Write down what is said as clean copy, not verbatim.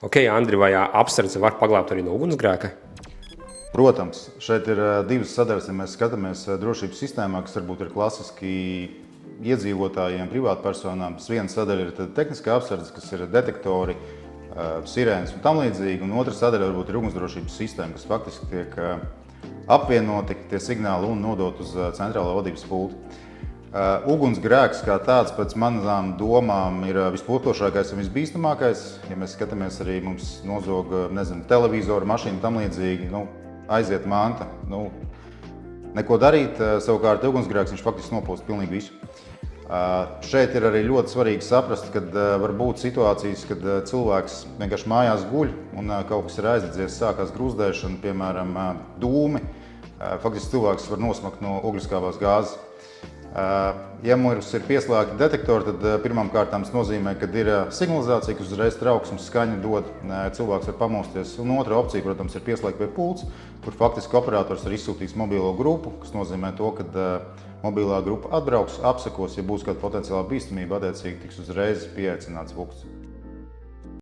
Ok, Andri, vai apsardze var paglābt arī no ugunsgrēka? Protams, šeit ir divas sadaļas, ja mēs skatāmies drošības sistēmā, kas varbūt ir klasiski iedzīvotājiem, privātpersonām. Viena sadaļa ir tehniskā apsardze, kas ir detektori, sirēnas un tam līdzīgi, un otra sadaļa varbūt ir ugunsdrošības sistēma, kas faktiski tiek apvienoti tie signāli un nodot uz centrālo vadības pulti. Ugunsgrēks kā tāds pēc manām domām ir vispotošākais un visbīstamākais. Ja mēs skatāmies arī mums nozog, televizoru, mašīnu tam līdzīgi, aiziet manta, neko darīt. Savukārt ugunsgrēks viņš faktiski nopūst pilnīgi visu. Šeit ir arī ļoti svarīgi saprast, ka var būt situācijas, kad cilvēks vienkārši mājās guļ un kaut kas ir aizdedzies, sākās grūzdēšana, piemēram, dūmi. Faktiski cilvēks var nosmakt no ogliskāvās gāzes. Ja mums ir pieslēgti detektori, tad pirmām kārtām tas nozīmē, ka ir signalizācija, kas uzreiz trauksmes skaņu dod, cilvēks var pamosties. Un otra opcija, protams, ir pieslēgt pie pults, kur faktiski operators ir izsūtījis mobilo grupu, kas nozīmē to, ka mobilā grupa atbrauks, apsekos, ja būs kāda potenciālā bīstamība, attiecīgi tiks uzreiz pieaicināts vukts.